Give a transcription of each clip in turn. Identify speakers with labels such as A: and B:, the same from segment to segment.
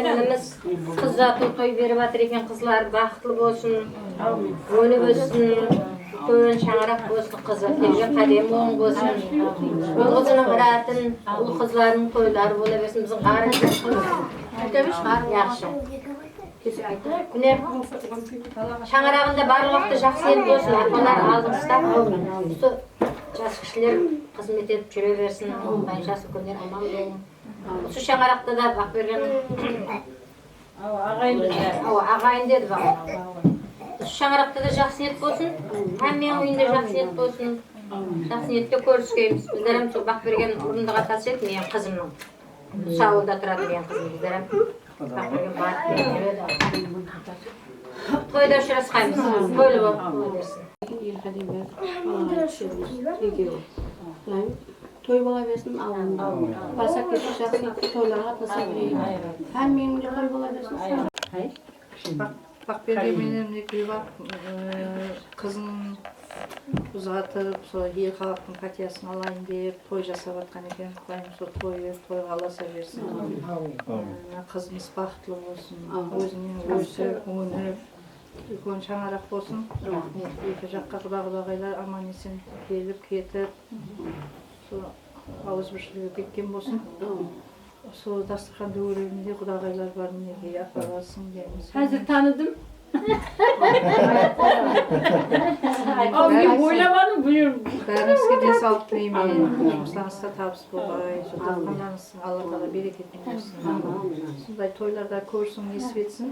A: gelinimiz kızlar toy berip atır eken kızlar baxtlı bolsun. Oyunu bolsun. Toyun şangıraq bolsun kızı. Tevye kadem oğun bolsun. Oğuzuna qaratın ulu kızların toylары bola bersin. Bizim qarın ötemiş qar yaxşı. Mine şangırağında barlıqta жақсы ел болsun. Arpalar aldığımızda жас кишилер қызмет етіп жүре берсін. Жас үлкендер аман болсын. Şu şangıraqta da bak bergen ағайын деді бak. Şu şangıraqta da жақсы ниет болсын. Hammenin uyunda жақсы ниет болсын. Жақсы ниетте көріскейміз. Біздерім сол бak bergen орындыға тас еді менің қызымның. Осы ауылда тұрады деген қызым біздерім. Bak bergen барып жүреді. Тойда ұшырасқаймыз. Тойлы болып берсін.
B: Toy bola versin alın. Basak geçecek toylara katılsak iyi. Hem benim de toy bola versin.
C: Bak benim ne bak kızın uzatıp sonra yer halkın patiyasını alayım diye toy jasap atkan eken. Kılayım sonra toyga alasa versin. Kızımız baxtlı olsun. Özünün özü, önü. Үлкен шаңарақ болсын. Екі жаққа құда-құдағайлар аман есен келіп кетіп, сол ауызбіршілігі кеткен болсын. Сол дастарханда өрелінде құдағайлар бар мінеге апарасың дейміз.
B: Hazır tanıdım.
C: Abi oylamadım buyur. Bәріңізге денсаулық тілеймін. Жұмыстарыңызда табыс болғай, жатақханаларыңыздың Алла тағала берекетін берсін. Сондай тойларда көрсін, несіп етсін.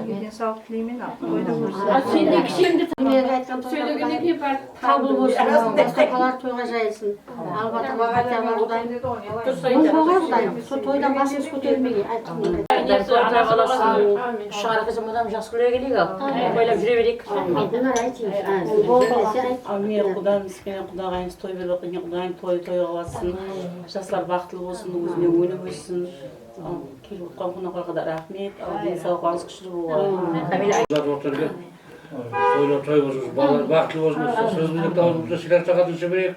C: Денсаулық тілеймін. Тойда көрсін.
B: Şimdi söylediğine bir kabul olsun. Bastapalar toyga jayılsın. Albatı vakatya var udayım. Boğaz udayım. Toydan başımız kötülmeyi.
D: Şahara kızım adam jaskuluya geliyor. Böyle жүре берейік.
E: Мен құдам іспен құдағайымыз той беріп оқиын, құдайым тойға бассын, жастар бақытлы болсын, өзіне өніп өссін. Келіп отқан қонақтарға да рахмет, денсаулығыңыз күшті болсын.
F: Той болсын, балалар бақытлы болсын, сөз білек дауысымызда сыйлар сағатын жіберейік.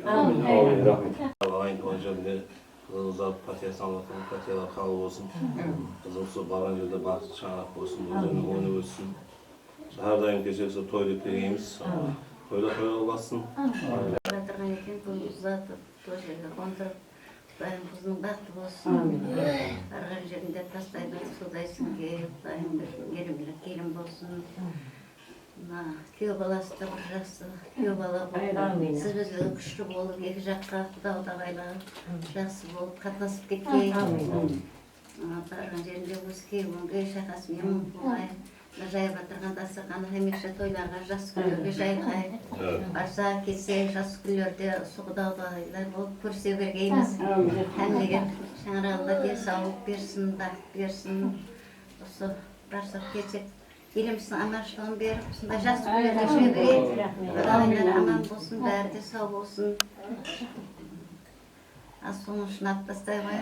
G: Ағайын той жерінде қызымыздар партиясын алатын, партиялар қабыл болсын. Қызым сол барған жерде бақыт шаңырақ болсын, өзінің өніп өссін. Әрдайым кешесі тойды тілейміз. Тойда бассын.
H: Батырған екен той ұзатып, той жерге қондырып, Құдайым қызының бақыты болсын. Арғы жерінде тастайды, судайсын келіп, Құдайым келімділік келім болсын. Күйеу баласы да бір жақсы, күйеу бала болып, сіз бізге күшті болып, екі жаққа құда-құдағайлар жақсы болып қатынасып кеткей. Барған жерінде өз күйеуіңге шақасымен мұң болмай. Жайып атырған дастарханы хемекші тойларға жас күлерге жайғай. Барса кетсе жас күлерде құда-құдағайлар болып көрсе бергейміз. Әммеге шаңырағында денсаулық берсін, бақыт берсін. Осы барсақ кетсек еліміздің аманшылығын беріп, сондай жас күлерге жүре берейік. Құдағайлар аман болсын, бәрі де сау болсын. Sonuç nattastay var.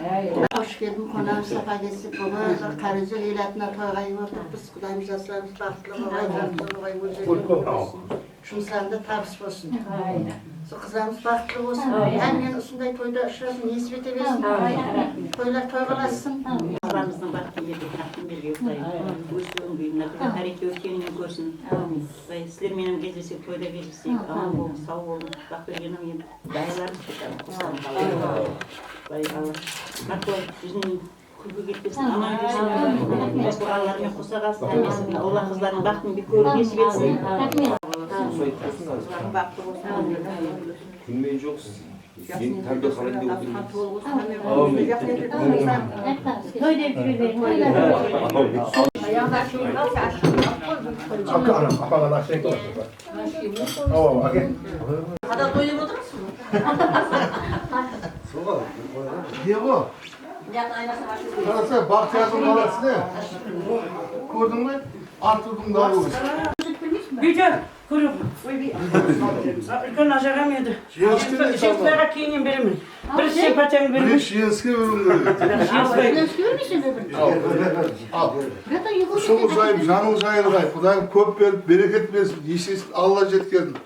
B: Hoş geldin konağın sefadesi baba. Karıcı ilatına toygayım olduk. Biz kudayımız aslarımız baktılı baba. Şunlarında tabis olsun. Kızlarımız baktılı olsun. Hemen usunday toyda ışırasın, nispet edesin. Toylar toygalasın.
E: Kızlarımızdan baktım bir yoktayım. Özlüğün büyümler, hareket ötkenini görsün. Sizler benim gezesek, toyda gezesek, aman olun, sağ olun. Bak bergenim yen, dayılarım çıkarım, kusarım kalayım. Bak o yüzünün kulgu gitmesin, aman görsün. Bu ağlarına kusa kalsın, hermesin. Allah kızların baktım bir körü geçip etsin. Kızların baktı olsun.
G: Gülmeyici yoksun. Yeni terbiye halinde oturun.
B: Toyda bir verin.
D: Kadar doyum oturursun.
I: Diye bu. Karası Bahtiyar'ın balası ne? Gördün mü? Arttırdın daha olur.
D: Gücü, kurum. Ülken aşağılamıyordu. Şeflere kiyinin birimin. Bir şey paten birimin.
I: Bir şiyeski ürün. Al. Şunu uzayım, canın uzayırgay. Kudayım köp verip, bereket versin. Yiysiz Allah jetkedin.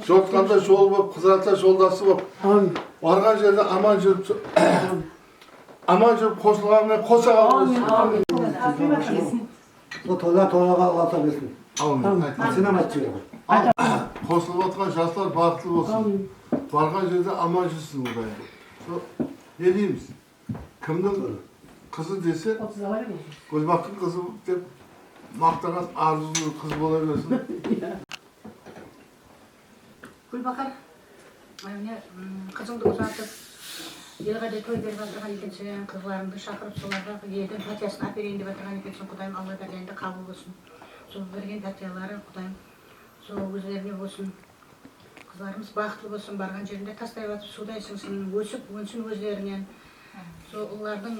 I: Şoktanda şol bop, kızarta şoldası bop. Vargan jerde aman жүріп, aman жүріп, қосылғанмен қоса қалып
J: O toyga alata bersin.
I: Amin.
J: Açına açıyorum.
I: Qo'shilib o'tgan yoshlar baxtli bo'lsin. Borgan yerda amal qilsin Xudoyim. Ne deymiz? Kimning qizi desa, Gulbaqning qizi deb maqtagan arzulu qiz bo'laversin.
K: Gulbaqar, mana qizingni uzatib, yilga to'y berib o'tirgan ekansan, qizlaringni chaqirib so'larga yerdan patiyasini olib berayin deb o'tirgan ekansan, Xudoyim Alloh berganda qabul bo'lsin. Shu bergan patiyalari Xudoyim shu o'zlariga bo'lsin. Qizlarimiz baxtli bo'lsin, borgan yerinde taslayib o'tib suvda ichsin, o'sib, o'nsin o'zlaridan. Shu ularning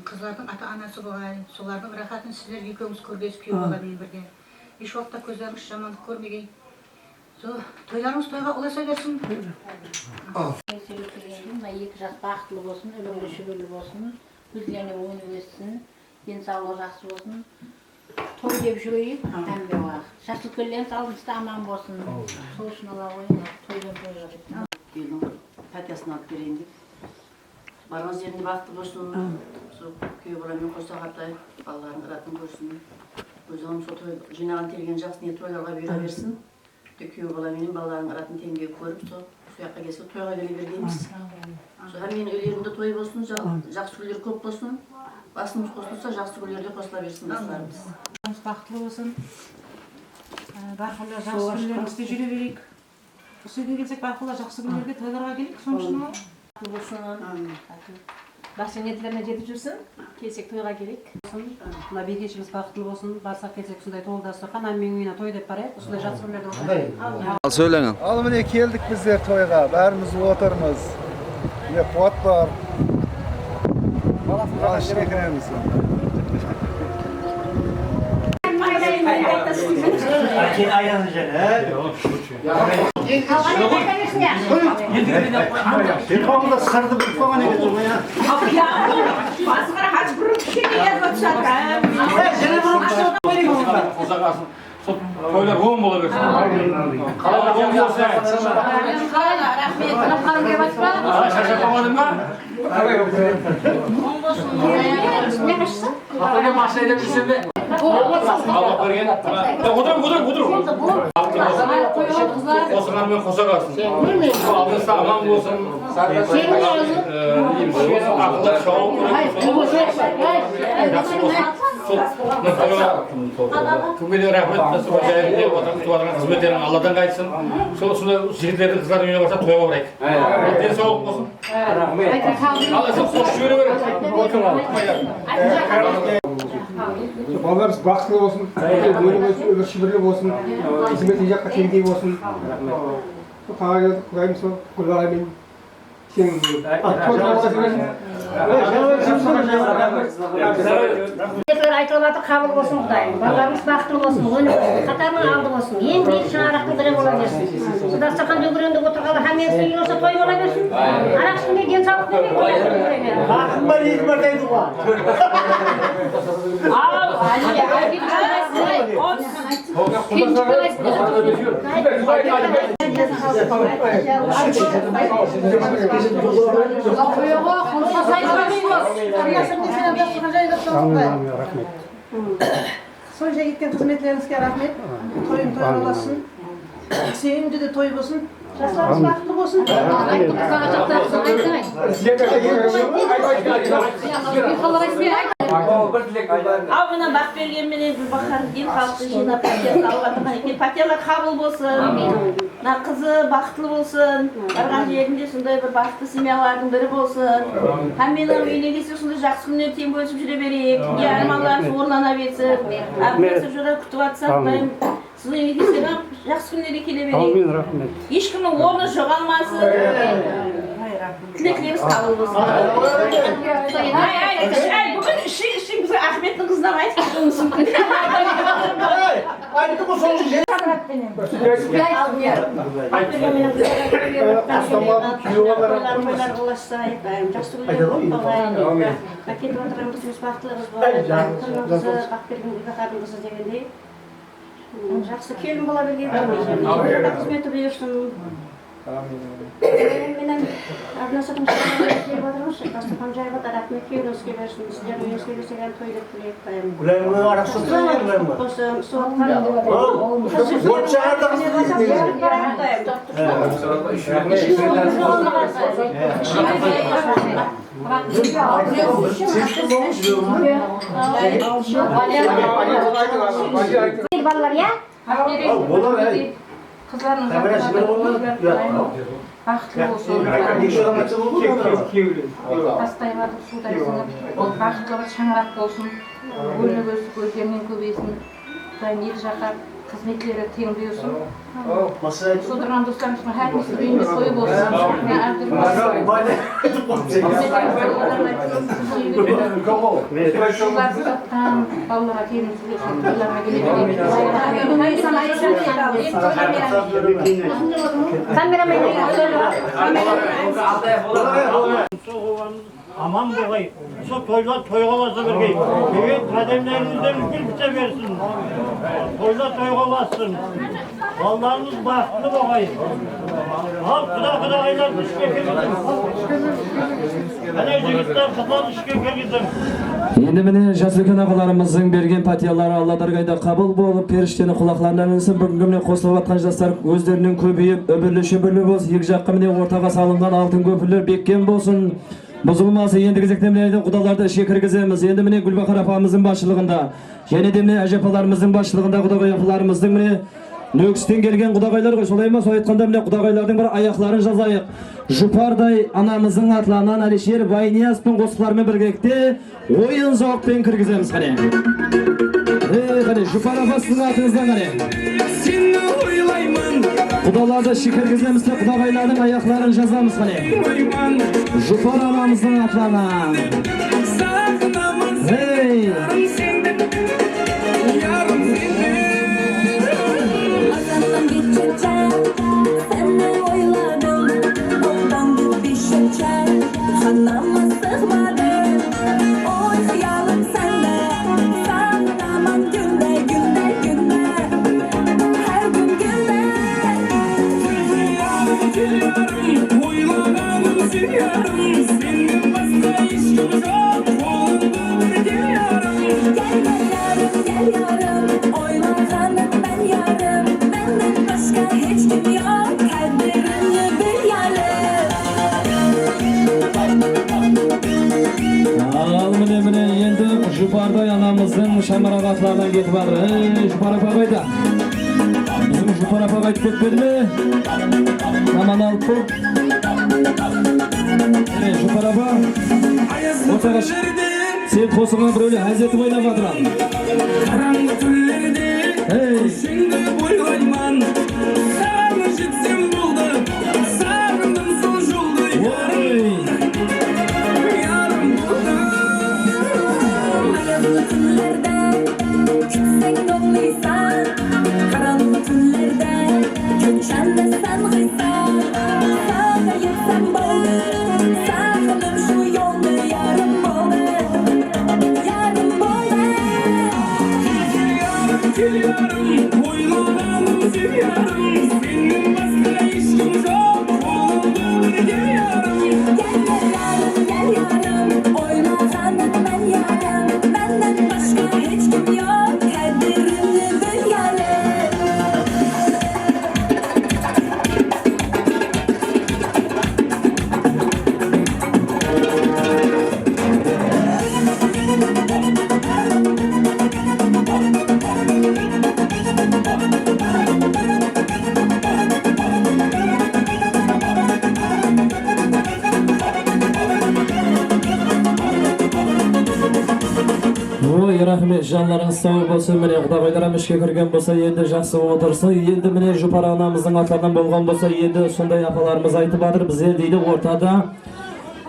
K: qizlarning ota-onasi bo'lay, ularning rohatini sizlar ikkovimiz ko'rgaysiz kuyov bo'lamen birga. Hech vaqtda ko'zlarimiz yomonlik ko'rmagay. Toylarımız toyga ulasa versin.
C: İki жас бақытлы болсын, өмірлі шүбірлі болсын, өзлеріне ойны өссін, денсаулығы жақсы болсын. Той деп жүрейік, әмбе уақыт. Жастық көлден салымызда аман болсын. Сол үшін Алла ойын, тойдан тойға деп.
E: Елдің пәтиясын алып берейін деп. Барған жерінде бақытты болсын. Сол күйеу баламен қоса қартай, балалардың ыратын көрсін. Өзім сол той жинаған терген жақсы не тойларға бұйыра берсін. Köyü balamenin balların aratını tenge koyup su yakka gelsin toyga gele bergenimiz. Hem men ölerimde toy bolsun, жақсы күйлер көп болсын. Басымыз қосылса жақсы күйлерде қосыла берсін достарымыз.
K: Бақытлы болсын. Бақылы жақсы күйлерімізде жүре берейік. Осы үйге келсек бақылы жақсы күйлерге тойларға келейік, соншын ма?
C: Бақытлы болсын. Бақсы ниеттеріне жетіп жүрсін, келсек тойға келейік.
K: Мына бекешіміз бақытлы болсын, барсақ келсек сондай толдастырған, мен үйіне той деп барайық, осындай жақсы күйлерді отырайық.
L: Al söyleyin.
J: Al mine geldik bizler toyga. Bärimiz oturmuz. Ne pot var. Baş çekiremiz.
L: Akin ayanacaksın he?
J: Telefonu sıkardı bir falan edeceğim ya.
C: Басқара қачып бұрын кішкене езіп жатыр.
F: Toylar hoğum bola versin. Kalada hoğum olsa.
C: Рахмет. Қаным деп айтпа.
F: Şaşırtamadım mı?
C: Не қашсың?
F: Kapıda mahşede bilsin de. Allah bergen. Kudur. Kosulan ben kosa kalsın. Aldıysa aman olsun. Akıllı çoğu. Tümüyle rahmet nasıl olacağını vatandaşların hizmetlerini Allah'tan kaçsın. Sonra şirketlerin kızların önüne varsa toya bırak. Den sağlık olsun. Allah'ın hoş yürü verin.
J: Балдарымыз бақытты болсын, өмір шүбірлі болсын, қызметі жаққа теңдей болсын. Тағай келдік, Құдайым сол Гүлбағаймен сенің
A: айтылып жатыр, қабыл болсын Құдайым. Балаларымыз бақытты болсын, қатарының алды болсын. Ең биік шаңырақтың бірі бола берсін. Дастархан дөңгеленде отырғалы хамиясы үй болса той бола берсін. Арақ ішінде денсаулық бермей қоя берсін.
L: Bakın ben ilk bardaydı bu.
K: Сонша кеткен қызметлеріңізге рахмет. Тойын той боласын. Сүйімді де той болсын. Жастарымыз бақытты болсын.
C: Ал мына бақ бергенменен Гүлбақар ел халықты жинап пәтер салып жатырған екен. Пәтерлер қабыл болсын. Мына қызы бақытлы болсын. Барған жерінде сондай бір бақытты семьялардың бірі болсын. Һәм менің үйіне келсе сондай жақсы күндер тең бөлісіп жүре берейік. Армандарымыз орнана берсін. Әрқайсы жүре күтіп жатсақ, сіз үйіне келсеңіз жақсы күндерге келе берейік. Ешкімнің орны жоғалмасын. Тілектеріңіз қабыл болсын. Бүгін ішің бізге Ахметтің қызынан айтып тұрмысың.
L: Aynı bu sonucu şey.
A: Жақсы келін бола берген. Қызметі бұйырсын. Менен арнасының
K: batırmış. Dasturxon jayıp rahmet köyünüzge bersin. Sizler uyunsuzga bersen to'ylab tilep qo'yaman.
L: Ularni arasida
K: Qo'sam, suvat
A: Ballar ya?
C: Kızlarınız baxtlı olsun. Hastaylardı sudaysınız. Baxtlı bir şangırak olsun. Gönlü gözü gözlerinin köbeysin. Dayım iki жаққа қызметлері тең бұйырсын. Судырған достарымыздың әркіміздің үйінде той болсын. Шуларды таптан балаларға келін сөйлесін. Тойларға
L: Aman boğay, şu toylar toygalasın birgey. Evet, kademlerinizden ülkül bize versin. Toylar toygalasın. Allah'ınız bahtlı boğay. Al, kıda aylar dışke geldim. Hani jigitler kıda dışke geldim.
M: Endi mine jас үлкен ағаларымыздың берген патиялары Алладаргайда қабыл болып, періштені құлақларынан ілсін. Бүгінгі міне қосылып атқан жастар өздерінің көбейіп, өбірлі болсын. Екі жаққа міне ортаға салынған алтын көпірлер беккен болсын. Бұзылмасы енді кезекте міне құдаларды ішке кіргіземіз. Енді міне Гүлбақар апамыздың басшылығында, және де міне әжепаларымыздың басшылығында құдағай апаларымыздың міне Нөкістен келген құдағайлар ғой, солай ма? Сол айтқанда міне құдағайлардың бір аяқларын жазайық. Жұпардай анамыздың атланан Алишер Байнияспен қосқылармен біргекте ойын зауықпен кіргіземіз қане. Қане, Жұпар апасының атыңыздан қане. Құдаларды шекіргіземіз де құдағайлардың аяқларын жазамыз қане. Жұпар анамыздың атланан. Жұпардай анамыздың шамарақ атларынан кетіп алыр. Жұпар апа қайда? Bizim Жұпар апа қайтып кетпеді ме? Аман алып бұл. Жұпар апа, ортаға шық. Сен қосылған бір өлі әзеті ойнап атырам. Қараңғы түрлерде көшіңді бойлайман. Сағыны жетсем болды, сағындым сол жолды. Karanlık tünlerde göçende sen gıysan. Sana yetsem boğulur, sakınım şu yolda yarım boğulur. Yarım boğulur. Gel yarım, oylanalım seviyorum. Senin başka işim yok, oldu gel yarım. Gel yarım, oylanalım ben yarım. Benden başka hiç kim yok, kaderimle bir yarım. Рахмет, жанларыңыз сау болсын. Міне құдағайларым ішке кірген болса, енді жақсы отырсын. Енді міне Жұпар анамыздың атларынан болған болса, енді сондай апаларымыз айтып жатыр. Біздер дейді ортада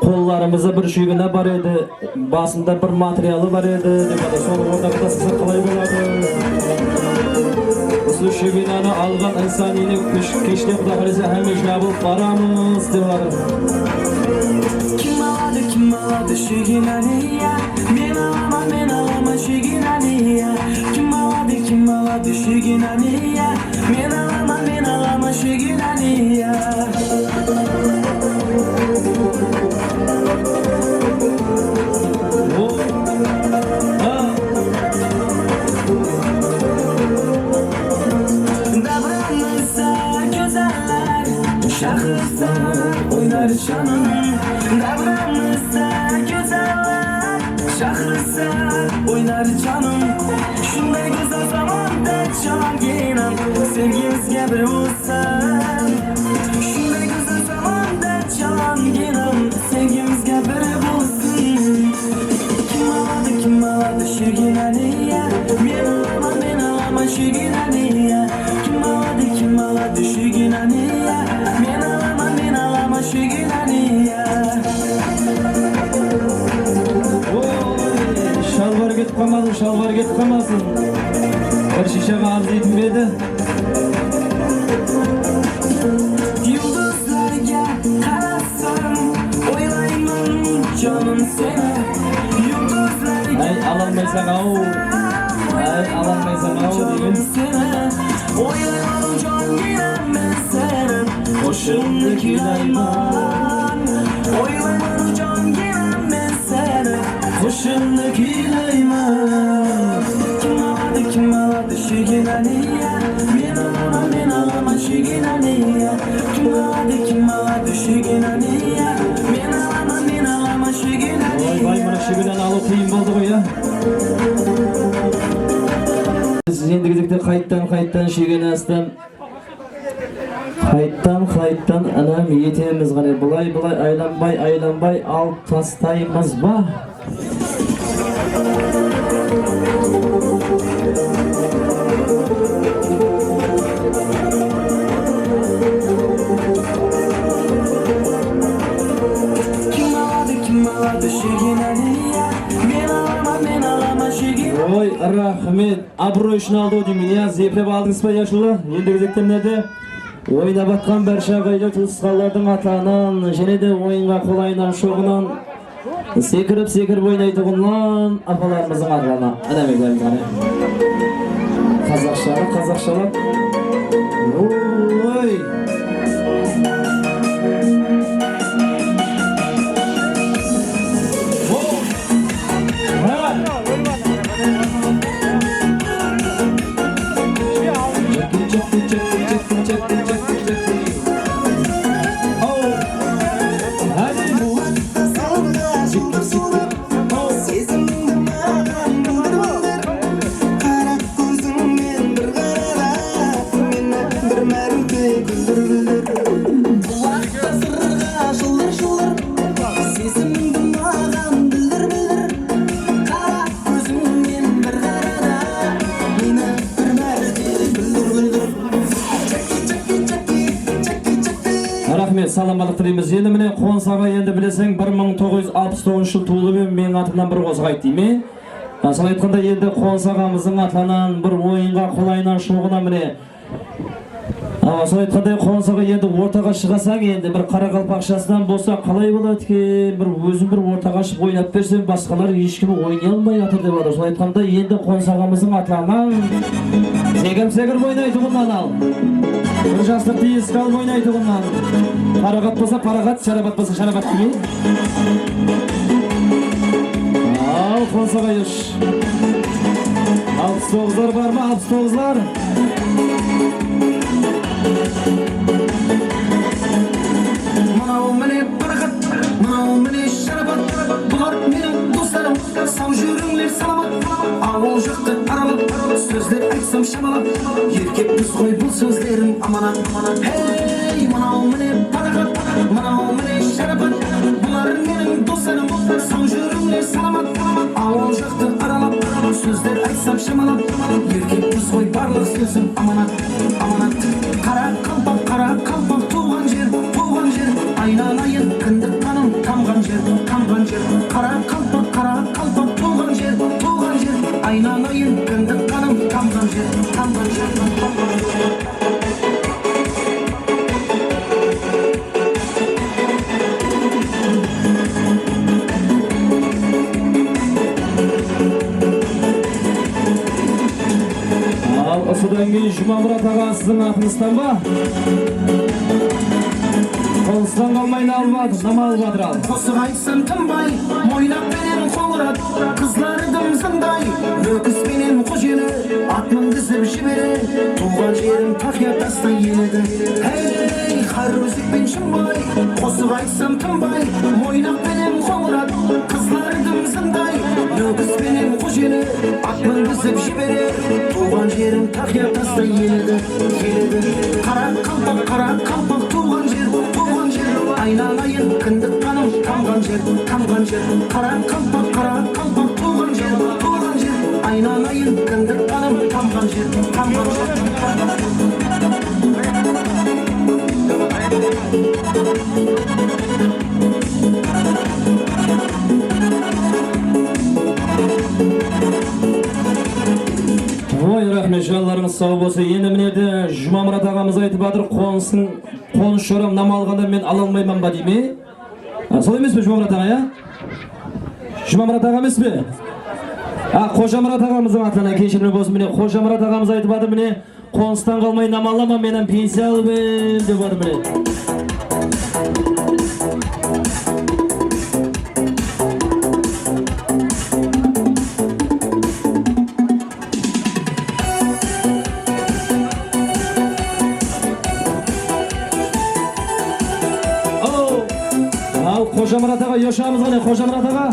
M: қолларымызда бір шүйгіні бар еді, басында бір материалы бар еді деп жатыр. Соны орнатпаса қалай болады? Осы шүйгінені алған инсанины кеште Құда қаласа әмеш жабылып барамыз деп жатыр.
N: Kim aladı şüginani ya? Men alama şüginani ya? Kim aladı şüginani ya? Men alama şüginani ya? çalgınam sevgimizge bir olsan Şunday güzel zamanda çalgınam sevgimizge bir olsun Kim aladı şirgin aliya Men alama şirgin aliya Kim aladı şirgin aliya Men alama şirgin aliya
M: Şalvar ketip kalmasın, şalvar ketip kalmasın. Bir şişe ağız yetmedi.
N: Yıldızlarga qarasam o'ylayman canım seni Yıldızlarga
M: Ay alanmaysan au. Ay alanmaysan au deyin.
N: O'ylayman canginam men seni Qo'shimni kuylayman O'ylayman canginam men seni Qo'shimni kuylayman Kim aladı şirgin aliya Men alama şirgin aliya Kim aladı şirgin aliya Men alama şirgin aliya
M: Vay bana şirginden alıp kıyım oldu bu ya. Siz endigizlikte kayıttan şirgin astan Kayıttan anam yetemiz gane bulay aylanbay alt tastayımız ba.
N: Kim aladı şirgin aliya Men alama şirgin
M: Oy rahmet abro işini aldı o demin ya zeplep aldınız mı yaşlı endigizliktemlerde Oyuna batkan barcha gaylı tuğusqalардың atanan және de ойынға қолайынан шоғынан секіріп ойнайтұғынлан апаларымыздың аталана әнәмектеріміз ғана қазақшалап ой Саламалық тілейміз. Енді міне Қонсаға енді білесің 1969 жыл туылып менің атымнан бір қозға айт дейме. Сол айтқанда енді Қонсағамыздың атынан бір ойынға қолайынан шоғына міне. Сол айтқандай Қонсаға енді ортаға шығасаң енді бір Қарақалпақшасынан болса қалай болады екен? Бір өзім бір ортаға шығып ойнап берсем басқалар ешкім ойнай алмай жатыр деп отыр. Сол айтқанда енді Қонсағамыздың атынан секір ойнайтұғыннан ал. Bir жастықты еске алып ойнайтұғыннан. Парағат болса парағат, шарабат болса шарабат деме. Ал Қонсаға еш. 69-лар бар ма? 69-лар?
N: Мынау міне парағат, мынау міне шарабат Бұлар менің достарым, сау жүріңлер саламат Ауыл жақты аралап, сөздер айтсам шамалап Еркекпіз ғой бұл сөздерім аманат Хей, мынау міне парағат, мынау міне шарабат Бұлар менің достарым, сау жүріңлер саламат Ауыл жақты аралап, сөздер айтсам шамалап Еркекпіз ғой барлық сөзім аманат Қара қалпақ туған жер Айналайын кіндік қаным тамған жер Қара қалпақ туған жер Айналайын кіндік қаным тамған жер
M: Ал осыдан кейін Жұмамұрат аға сіздің атыңыздан ба? Қолыстан қалмай намал бадыр ал.
N: Қосық айтсын тынбай, мойнақ пенен қоңырат Қызлардың зыңдай, өкіс пенен қожелі Ат мінгізіп жібере, туған жерім тақия тастай еледі Хей, қар өзік пен шымбай, қосық айтсын тынбай Мойнақ пенен қоңырат Қызлардың зыңдай, өкіс пенен қожелі Ат мінгізіп жібере, туған жерім тақия жазда еледі қара қалпақ туған жер айналайын кіндік қаным тамған жер қара қалпақ туған жер айналайын кіндік қаным тамған жер
M: Ой, рахмет, жанларыңыз сау болса. Енді мінеді Жұмамұрат ағамыз айтып жатыр, қоныс шорам нам алғанда мен ала алмаймын ба дейме? Сол емес пе Жұмамұрат аға, я? Жұмамұрат аға емес пе? Қожамұрат ағамыздың атынан кешірім болсын. Міне Қожамұрат ағамыз айтып жатыр, міне қоныстан қалмай нам алама, менен пенсия алып деп жатыр міне. Қожамұрат аға, ешамыз ғане, Қожамұрат аға.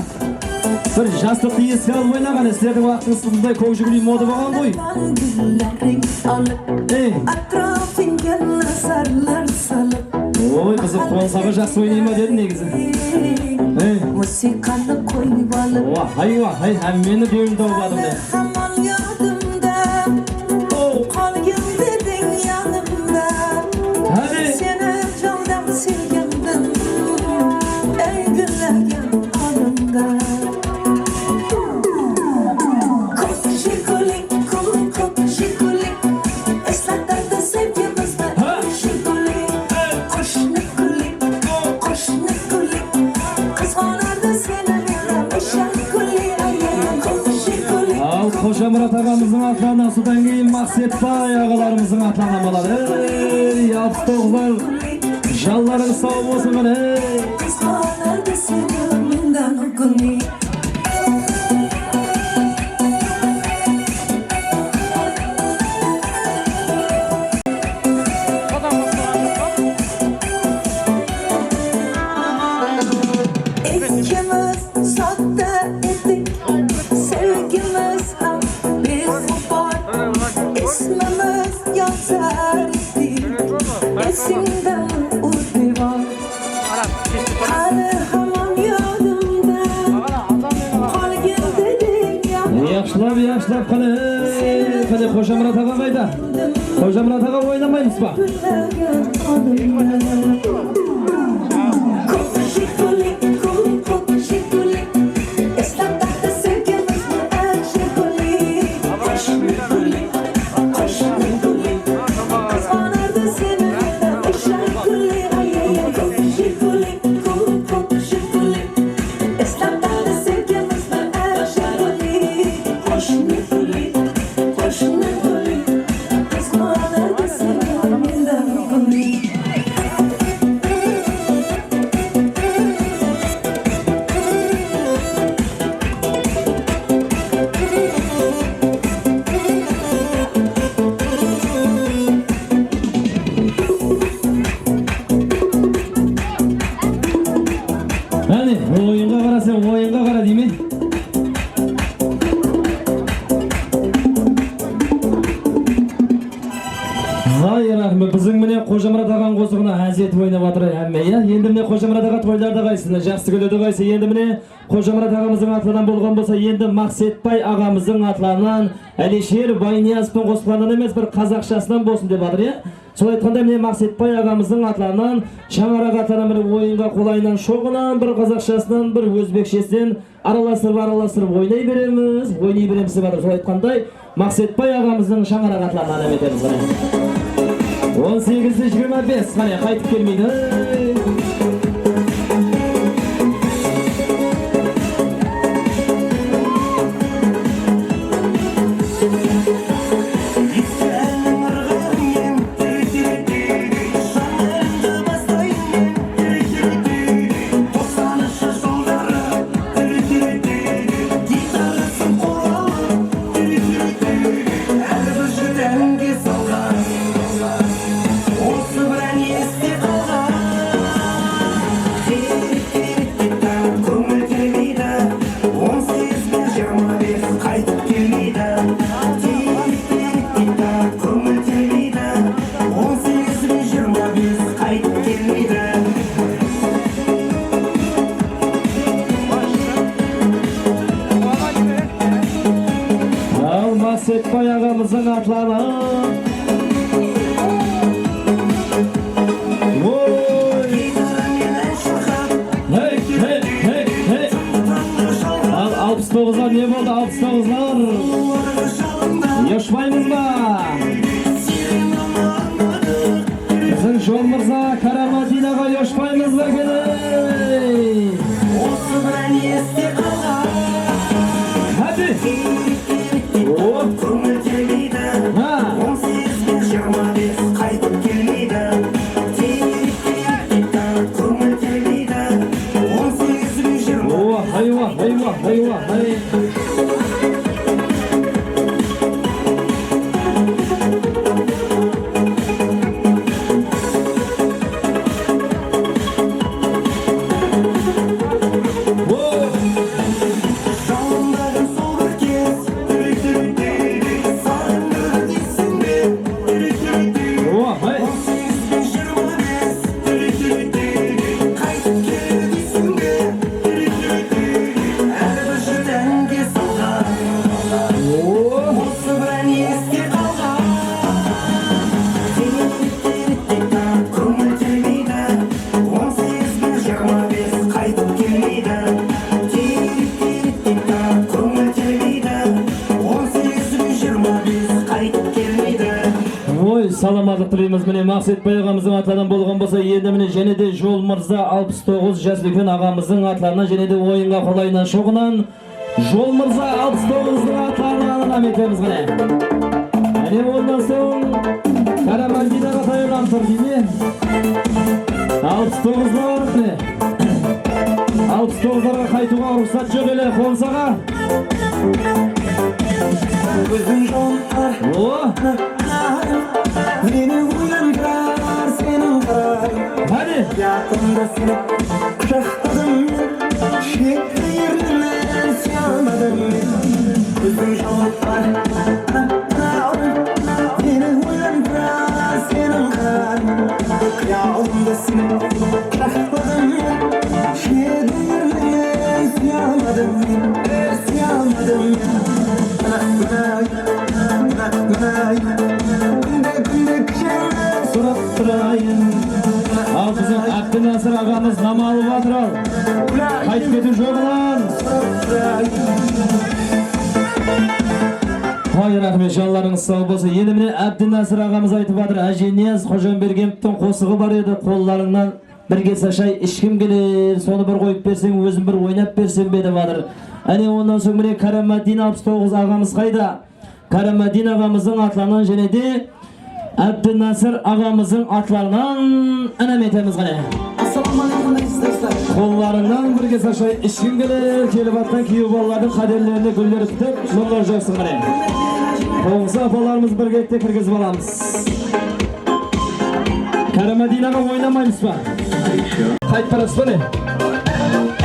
M: Бір жастықты еске алып ойнаған, сіздердің уақытыңыз сіздай көк жүгілей моды болған ғой. Ой, қызы қонсаға жақсы ойнай ма деді негізі.
N: Музыканы қойып алып
M: Ай, әммені дөйім тауып Қожамұрат ағамыздың атынан содан кейін Мақсетбай ағаларымыздың атынан болады. Ей, апстоғлар, жалларың сау болсын ғана. Yaxshilab qani Қожамұрат аға қайда? Қожамұрат аға ойнамаймыз ба? Ойынға қара дейме? Рахмет, біздің міне Қожамұрат ағаның қосығына әзет ойнап жатыр әмме, я? Енді міне Қожамұрат аға тойларда қайсыны, жақсы көреді қайсы. Енді міне Қожамұрат ағамыздың атынан болған болса, енді Мақсетбай ағамыздың атынан Әлешер Байнияспен қосылғаннан емес, бір қазақшасынан болсын деп жатыр, я? Сол айтқанда міне Мақсетбай ағамыздың атынан шаңырақ атынан бір ойынға қолайынан шоғынан, бір қазақшасынан, бір өзбекшесінен араластырып ойнай береміз деп жатыр. Сол айтқандай Мақсетбай ағамыздың шаңырақ атынан әметеміз ғана. 18-25 ғане қайтып келмейді.
N: Осы бірән есте қалған
M: Maqsatboy ağamızın atları. Hey, hey, hey, hey. 69'lar ne oldu 69'lar? Yaşmayımız mı? Bizim Jol Mırza Karamadinaga yaşmayımız mı gene? Hadi. Ha. Hayvah, hayvah, hayvah, hayvah. Salamatlık tilaymiz. Mine Maqsatboy ağamızın atlarından bolgan bolsa endi mine jene de Jol Mırza 69 jaş үлкен ağamızın atlarından jene de oyunga qolayынан şoğunan Jol Mırza 69'ның atlarынан anam etemiz mine. Ene ondan soň Karamandinaga tayyorlan tur deymi? 69'lar mine. 69'larga qaytuga ruxsat joq ele Xonsaga.
N: Gözün yollar. Beni uyandırar senin karar.
M: Hadi.
N: Yakında seni kucakladım. Şehri yerinden sıyamadım. Gözün yollar. Beni uyandırar senin karar. Yakında seni kucakladım. Şehri yerinden sıyamadım. Sıyamadım.
M: So'rab turayın. Al bizim Abdunasir ağamız namalı badır al. Qaytib ketin jo'g'lan. Hay rahmet, jonlarınız sağ bolsa. Endi mine Abdunasir ağamız aytib badır. Ajeniyaz Xo'janbergenovning qo'sig'i bor edi. Qo'llaringdan bir kesa shay ishkim kelir. Soni bir qo'yib bersang, o'zim bir o'ynab bersam dedi badır. Ani ondan so'ng mine Karamadina 69 ağamız qayda? Karamadina ağamızın atlarından jene de Abdunasir ağamızın atlarından anam etemiz gane. Qo'llaringdan bir kesa shay ishkim kelir. Kelib atgan kuyov bolalarning qaderlarini gullar tutib, nurlar joysin gane. Qo'ng'sa apalarimiz birga etdi kirgizib olamiz. Karamadinaga o'ynamaymizmi? Qayt parasmi?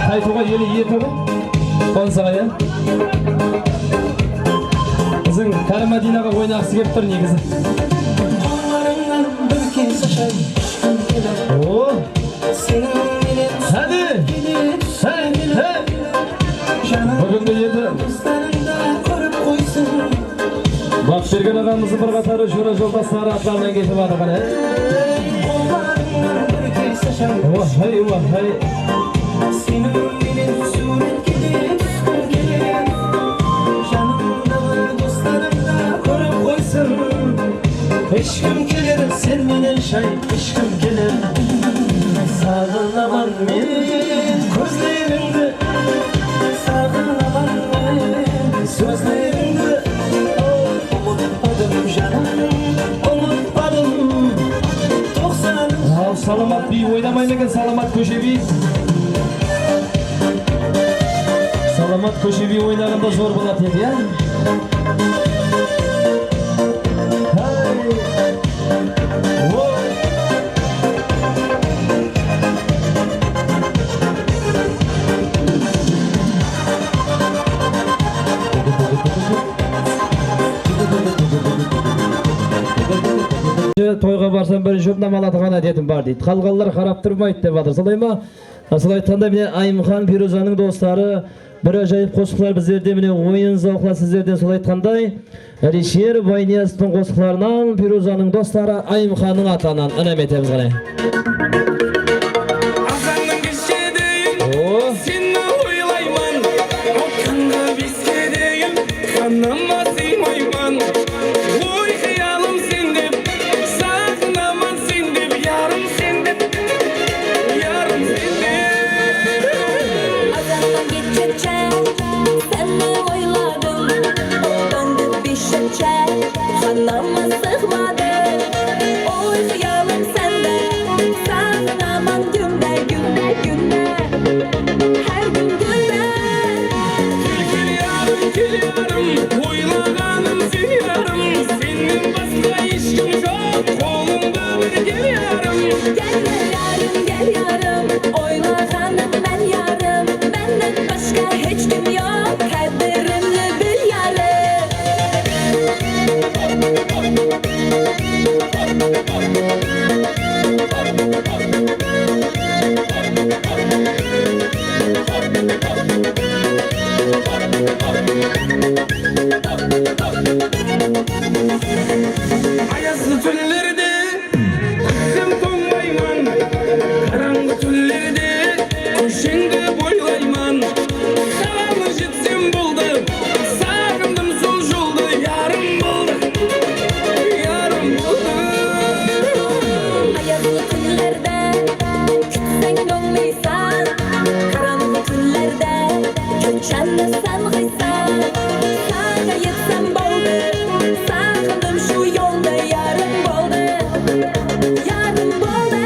M: Qaytuga yeli yetadi. Qonsaga ya. Bizim Karamadinaga o'ynag'isi kelib tur negizi. Oo. Hadi. Hey, hey. Bugungi endi vaqt bergan ağamızın bir qatori sho'ra yo'ldoshlar atlardan ketib bor qana. Vay vay. İşkim gelir sen menen şay, işkim gelir. Sağlaman men gözlerimde, sağlaman men sözlerimde. Unutmadım canım, unutmadım. 90. Salamat bir oynamayın, Salamat Köşevi. Salamat Köşevi oynaganda zor bolat edi ya. Toyga barsam bir jurnam alatgana dedim bar deydi. Kalganlar qarap turmaydı dep atır. Solay mı? Asıl aytanda mine Ayımхан Piruzanın dostları bir acayip qo'shiqlar bizlerde mine o'yin zavqlar sizlerden sol aytganday Alisher Bayniyazovning qo'shiqlaridan Piruzanın dostları Ayımxanның atanan anam etemiz gane.
O: Kanama sıkmadı, oy hıyalım sende. Sakın aman günde günde günde, her gün günde.
N: Gül yarım gül yarım, oylağanım seni yarım. Senin başka işim yok, kolumda bir gel yarım.
O: Gel yarım gel yarım, oylağanım ben yarım. Benden başka hiç kim yok, kaderimli bir yarım.
N: Ayazlı tüllerde kızım konmayman, karanlık tüllerde köşende boylayman. Salamı jitsem buldu, sağındım sol jolda, yarım buldu, yarım buldu.
O: Ayazlı tünlerde kütsen dönmeysen, karanlık tünlerde köçenle sen kıysan. Sana yetsem boldu, sakındım şu yolda, yarım boldu, yarım boldu.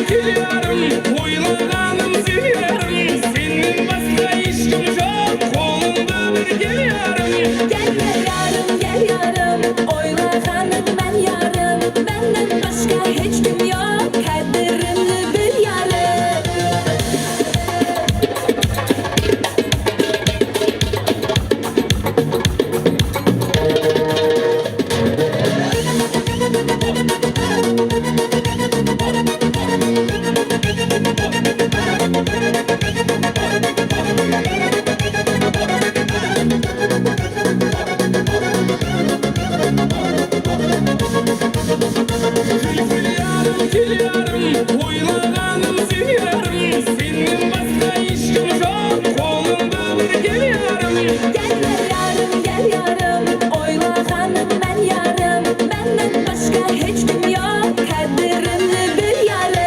N: Gül yarım, oylağanım seni yarım. Senin başka işim yok, kolumda bir gel yarım.
O: Gel yarım gel yarım, oylağanım ben yarım. Benden başka hiç kim yok, kaderimli bir yarım.
N: Gül yarım, oylağanım seni yarım. Senin başka işim yok, kolumda bir gel yarım.
O: Gel yarım, oylağanım ben yarım. Benden başka hiç kim yok, kaderimli bir yarım.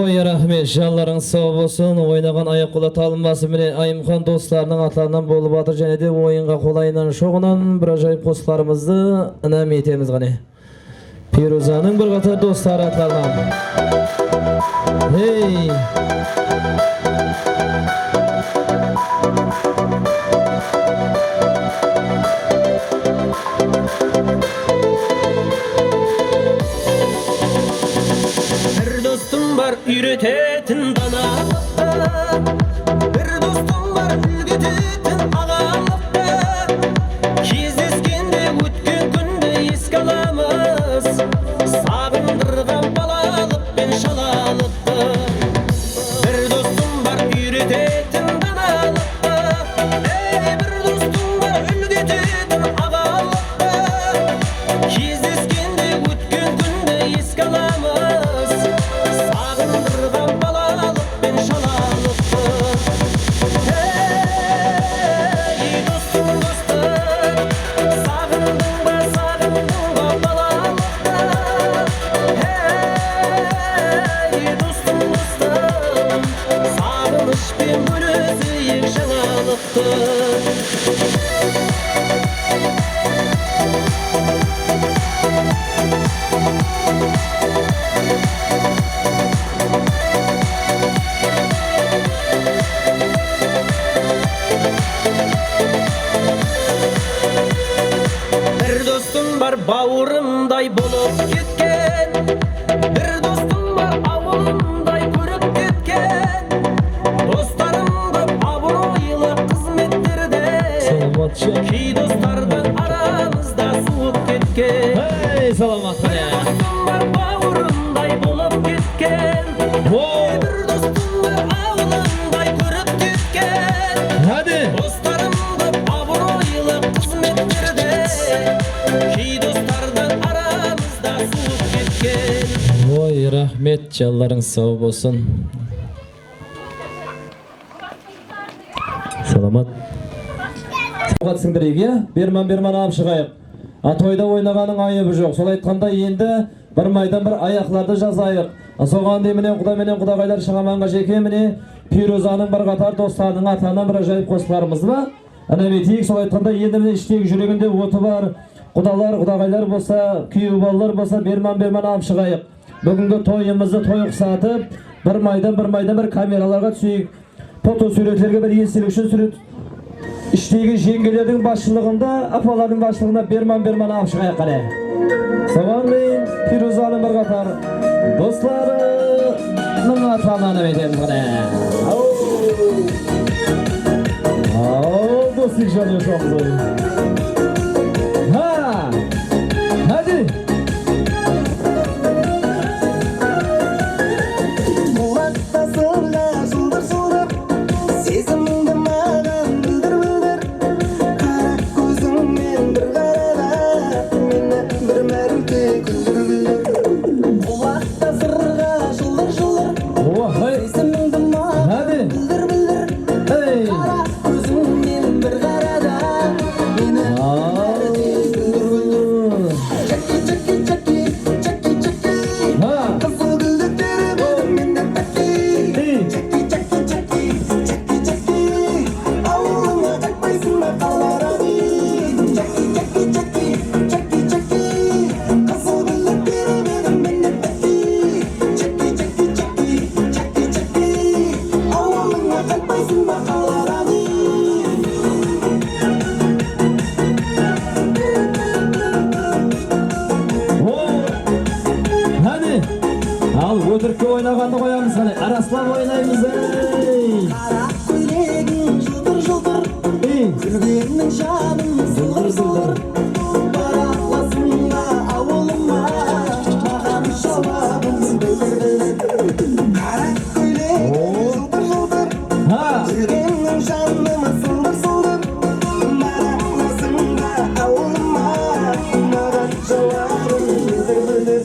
M: Oy rahmet, canların sağ olsun. Oynagan ayak kula talınması mine Ayımxan dostlarının atlarından bolup atır және de oyunga kolayынан şoğunan bir acayip qo'shiqlarimizni anam etemiz gane. Piruzanın bir qatar dostları atlarından. Hey!
N: Bir dostum var üretetin bana, bir dostum var ülgetetin ağalıkta. Кездескенде өткен күнді еске аламыз, сағындырған балалық пен шалалықты. Bir dostum var üretetin даналықты, bir dostum var ülgetetin ağalıkta. Кездескенде өткен күнді еске аламыз, сағындырған балалық пен шалалықты. Ей достым достым, сағындың ба балалықты. Ей достым достым,
M: Rahmet, canların sağ olsun. Salamat. Salamat birге, берман алып шығайық. Атойда ойнағаның айыбы жоқ. Сол айтқанда енді бір майдан бір аяқларды жазайық. Соған деменен құдағайлар шығаманға жеке міне Пирозаның бір қатар достарының атынан бір ажайып қосыларымыз ба? Ана бетейік, сол айтқанда енді міне іштегі жүрегінде оты бар. Құдағайлар болса, күйеу балалар болса, берман алып шығайық. Бүгінгі тойымызды той ұқсатып, бір майдан бір камераларға түсейік. Фото суреттерге бір естелік үшін сурет. Іштегі жеңгелердің басшылығында, апалардың басшылығында берман алып шығайық қане. Соған мен Пирозаның бір қатар достарының атананы бетеміз қане. Ау, достық және шоқызы. Hadi.
N: Kulakta sırla sıldır Sezimdi mağan bildir Kara gözümмен bir karada Meni bir mərute güldür Kulakta sırga şıldır Sezimdi mağan bildir Kara gözümмен bir karada Meni bir mərute güldür
M: Al ötürkü oynağandı koyamız hani. Araslan oynayımız
N: Kara köylегin жылтыр Күлгеннің жаным сылыр Барақласыңа ауылыма Маған жауабын білдір Кара көйлегин жылтыр Күлгеннің жаным сылыр Барақласыңа ауылыма Маған жауабын білдір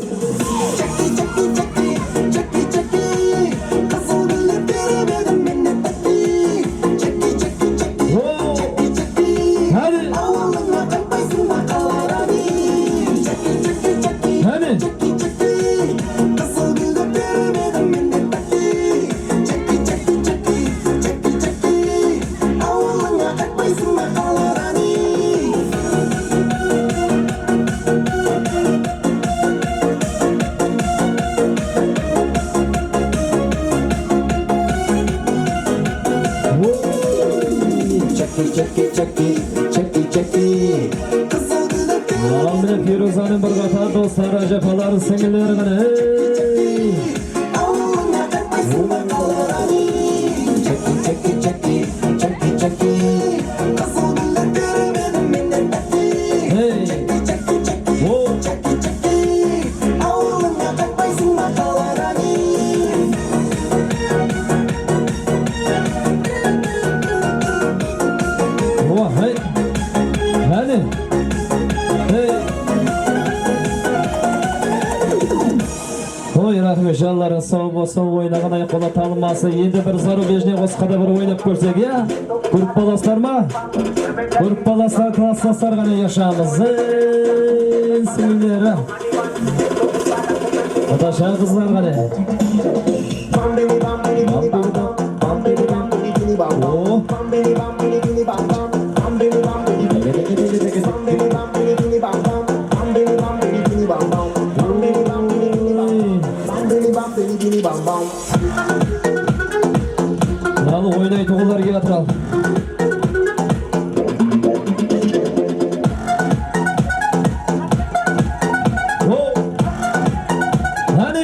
M: Piroza'nın bir qatar dostları, jafaları, singilleri qana. Жанларын сау болса ойнаған аяққола танылмасы. Енді бір зарубежне қосқада бір ойнап көрсек, я? Көріп баластар ма? Көріп баластар, класстастар ғана яшамызын сіңілері. Аташа қызлар ғана. Al oynay toğullar gel atıral. Hadi.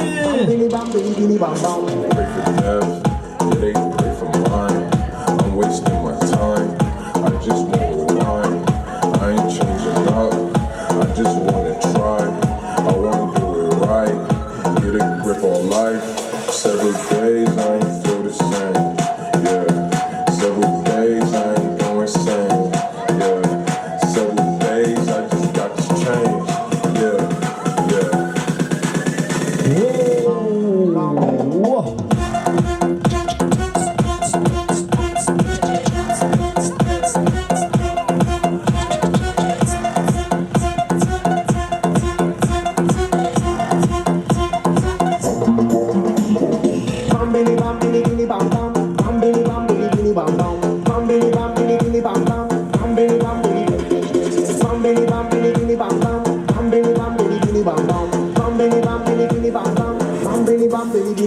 P: Several days I ain't feel the same, yeah. Several days I ain't go insane, yeah. Several days I just got this change, yeah, yeah.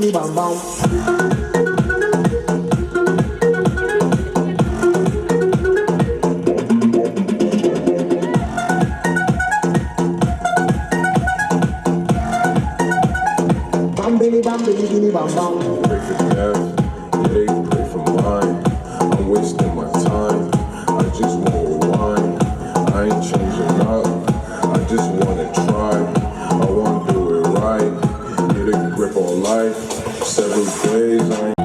N: bidi bam bam. Bam bidi bam bam.
P: Pray for death, yeah, they pray for mine. I'm wasting my time, I just wanna rewind. I ain't changing up, I just wanna try. I wanna do it right, get a grip on life. Several days I ain't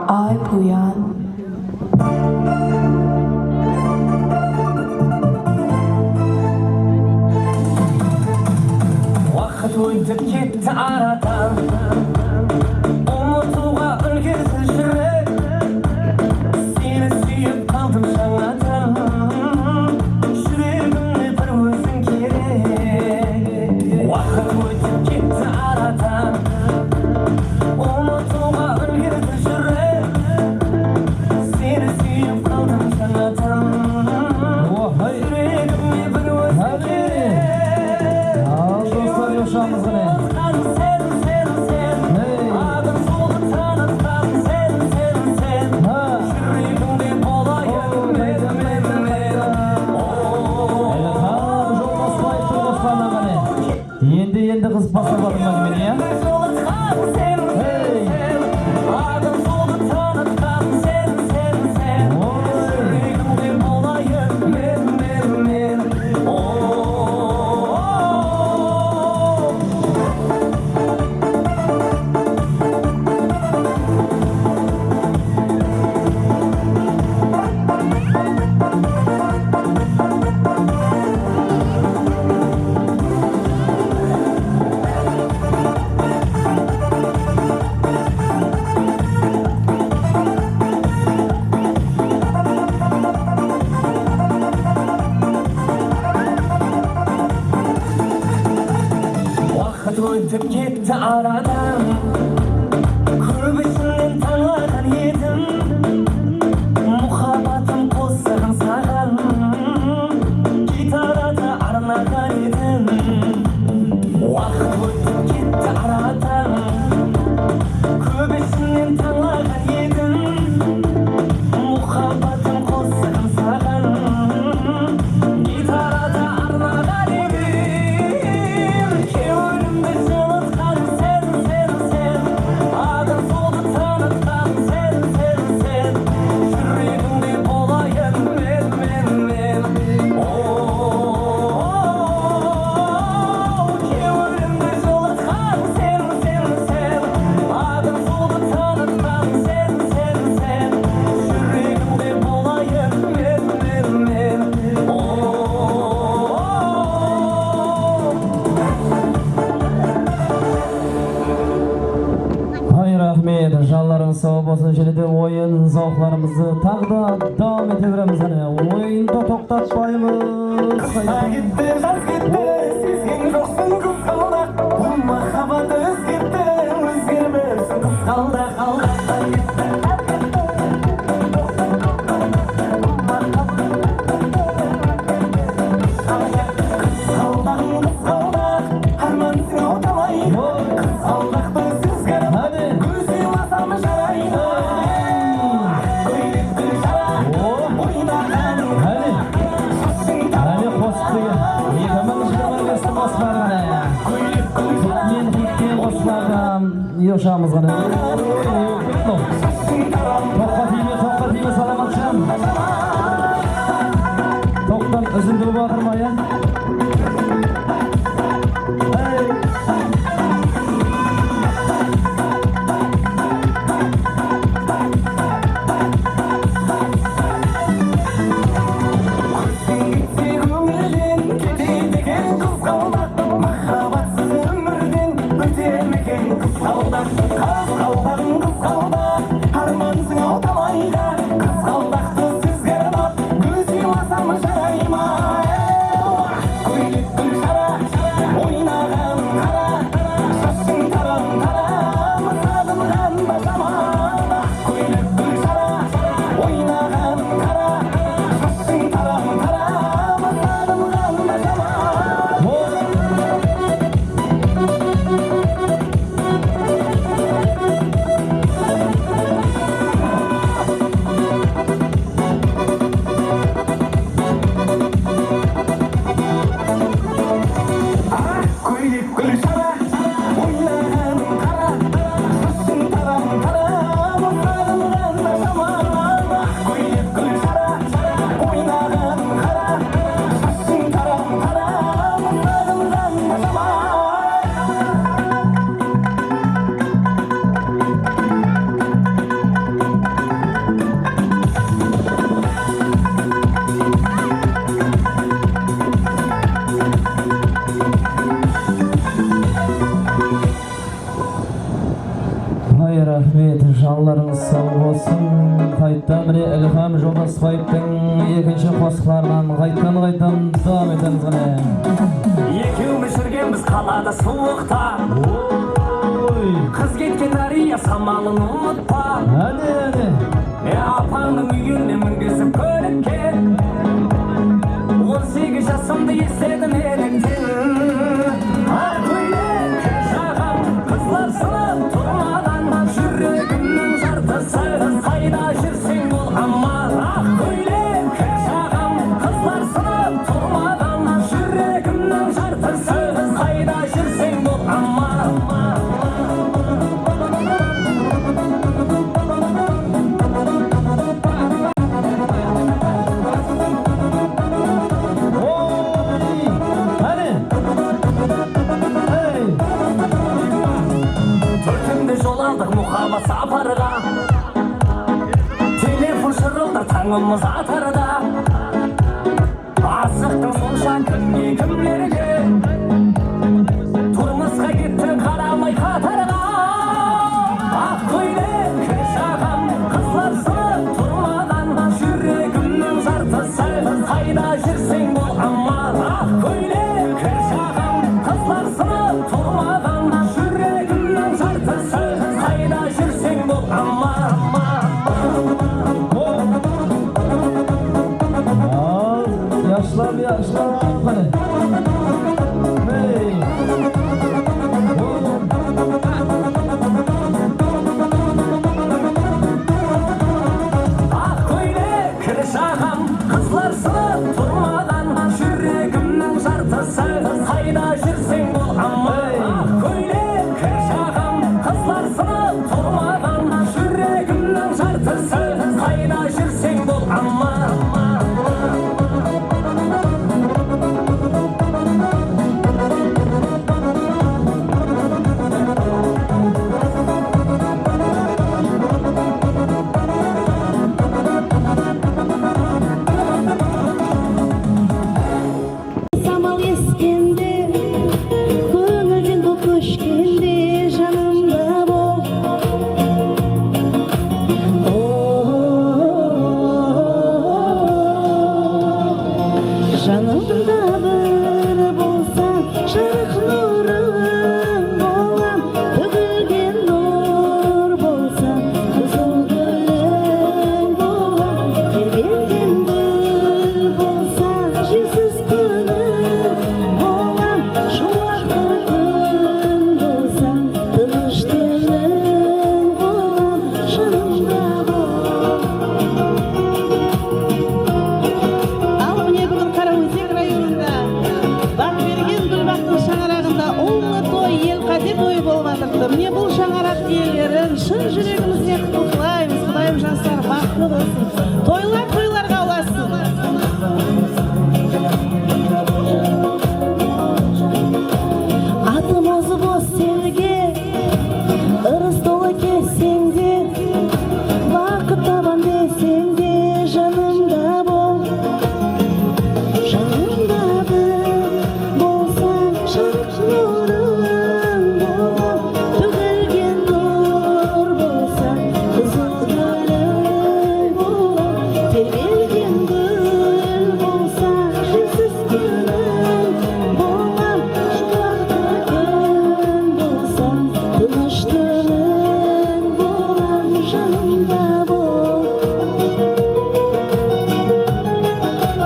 O: Ay Puyan.
N: Vaqt o'tib ketdi aradan, unutuga ulgursiz yurib, seni suyib qoldim shang'adan, yuragimni bir o'zing kerak. Vaqt o'tib ketdi aradan, unutuga ulgursiz yurib, seni suyib qoldim shang'adan, yuragimni bir o'zing kerak.
M: Dostlar yaşamız ne? Endi kız paslamadın bak beni ya.
N: O'tib ketdi aradan, qurbisinden tanlagan edim, muhabbatim qo'zg'agan sag'al, gitarada arnagan edim. Vaqt o'tib ketdi aradan, qurbisinden tanlagan edim, muhabbatim qo'zg'agan sag'al, gitarada arnagan edim.
M: Canlarınız sağ olsun. Şimdi oyun zavklarımızı tağda devam edebiliriz. Oyunda toktatmayımız.
N: Kız gitti, sizin yoksun kız kaldı. Bu muhabbet özgitti, özgürmürsün kız kaldı.
M: Yaşamız gana. Tokka tiyme salamatçım. Toktan özün dolu batırma ya.
N: Harmansın otamayda, kız kaldaktı sizger bak, gözüm asamı jarayma.
M: Sağlarınız sağ olsun. Kayıttan mine İlham Joldaşbayev'in ikinci qo'shiqlaridan qaytdan davom etamiz gana.
N: Екеуміз жүргенбіз қалада суықта. Қыз кеткен Ария самалын ұмытпа. Апаңның үйіне мінгізіп көлікке. 18 жасымды естедім еліктен. Ақ көйлек жағам қызлар сынып тұрмаған. Жүрегімнің жартысы қайда жүрсең болғанма. Ақ көйлек жағам қызлар сынып тұрмаған. Жүрегімнің жартысы қайда жүрсең болғанма. Muhabbat safarga Telefon şırıldır tangımız atarda Asıqtың сонша kimге kimlerге Turmusqa kettin qaramay қатарға Ақ көйлек жағам қызлар сынып тұрмаған Жүрегімнің жартысы қайда жүрсең болғанма Ақ көйлек жағам қызлар сынып тұрмаған Жүрегімнің жартысы қайда жүрсең болғанма
M: Yaşlar qani.
N: Ақ көйлек жағам қызлар сынып тұрмаған Жүрегімнің жартысы қайда жүрсең болғанма Ақ көйлек жағам қызлар сынып тұрмаған Жүрегімнің жартысы қайда жүрсең болғанма
O: Самал ескенде, көңілден бұл көшкенде жанымда бол. Жанымда бір болсаң, жарық нұрың болам. Төгілген нұр болсаң, қызыл гүлің болам. Тербелген гүл болсаң, желсіз күнің болам. Шуақты күн болсаң, тыныш түнің болам. Жанымда бол. Ал міне бүгін Қараөзек районында Бақберген Гүлбақтың шаңырағында ұлы той, ел қате той болып жатырды. Міне бұл шаңырақ иелерін шын жүрегімізден құттықтаймыз. Құдайым жастар бақытты болсын. Тойларға ұласын. Атым озы бос сенге, ырыс толы кесеңде, бақыт табам десеңде, жанымда бол. Жанымда бір болсаң, жарық нұрың болам. Төгілген нұр болсаң, қызыл гүлің болам. Тербелген гүл болсаң, желсіз күнің болам. Шуақты күн болсаң, тыныш түнің болам. Жанымда бол.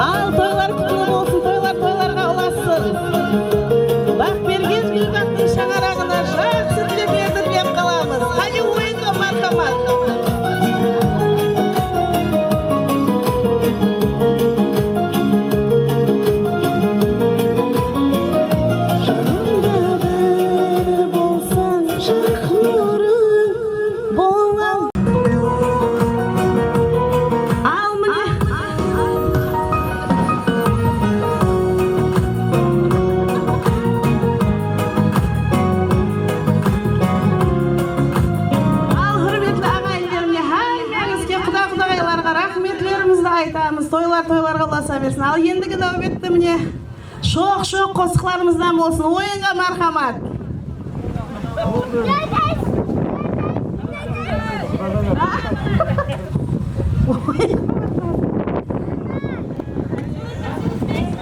O: Ал тойлар құтты болсын, тойларға ұласын. Бақберген Гүлбақтың шаңырағына жақсы тілек білдіріп қаламыз. Қане ойынға мархамат. Жанымда бір болсаң, жарық нұрың болам. Ал міне Ал құрметті ағайындарым, әріңізге құда-құдағайларға рахметлерімізді айтамыз. Тойларға ұласа берсін. Ал ендігі нәубетті міне шоқ қосықларымыздан болсын. Ойынға мархамат.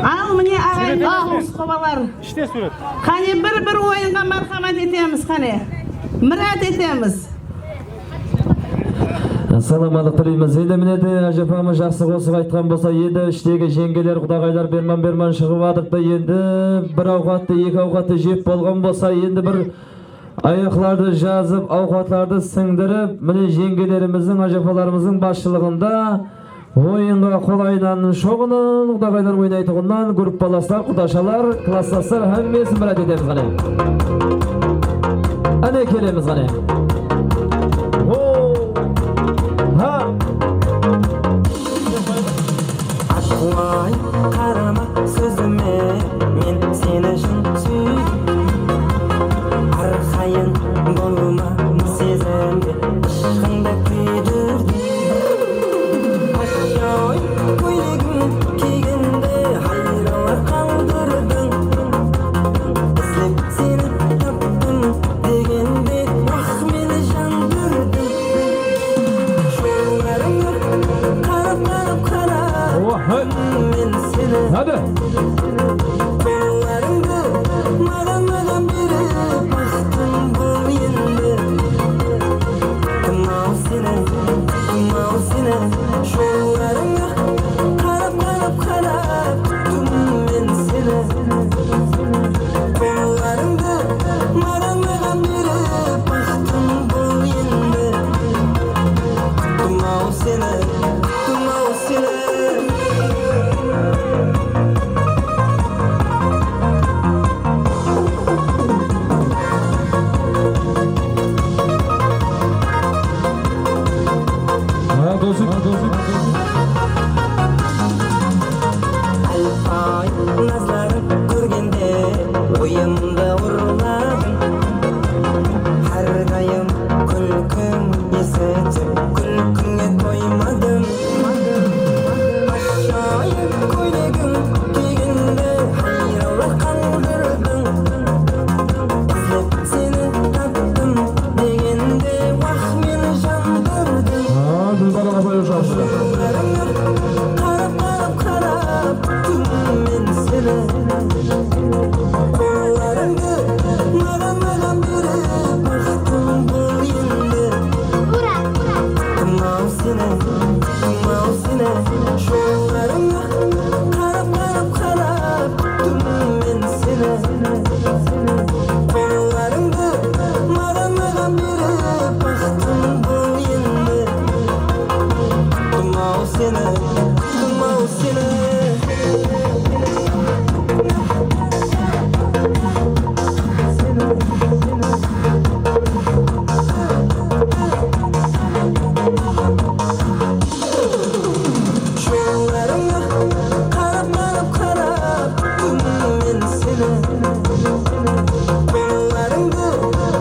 O: Al mine ağayın ağız kovalar.
L: İşte suret.
O: Hani bir oyunga marhamat etemiz hani. Murat etemiz.
M: Assalamualaikum deymiz. Endi mine de ajapamız жақсы қосып айтқан болса, енді іштегі жеңгелер, құдағайлар берман шығып адық та енді бір ауқатты, екі ауқатты жеп болған болса, енді бір аяқларды жазып, ауқатларды сіңдіріп, міне жеңгелеріміздің, ажапаларымыздың басшылығында ойынға қолайнанның шоғынан, құдағайлар ойнайтығынан, группаластар, құдашалар, класстастар, әммесін бірат етеміз ғане. Әне келеміз ғане.
N: Aşkıvay karama sözüme men seni şun süydüm Arkayın bolma sezemde ışkında küydürdüm Aşyoy koylegim keygende hayralar kaldırdın İzlep seni taptım degende vah meni jandırdın Şoğlarını karap
M: Hadi.
N: Kollarımda madan biri baktım bol yendi Kımav sene Şoğlarımda karap tuttum ben seni Kollarımda madan biri baktım bol yendi Kımav sene Alpay nazları görgende oyumda urladım Her dayım külkün esetip külkünge koymadım Aşağıya koylegim keygende hayralar kaldırdın İzlep seni taptım degende vah meni jandırdın Karap tuttum ben seni Kollarımda madan biri baktım bol yendi Kımav sene Şoğlarımda karap tuttum ben seni Kollarımda madan biri baktım bol yendi Kımav sene Şoğlarımda karap tuttum ben seni Kollarımda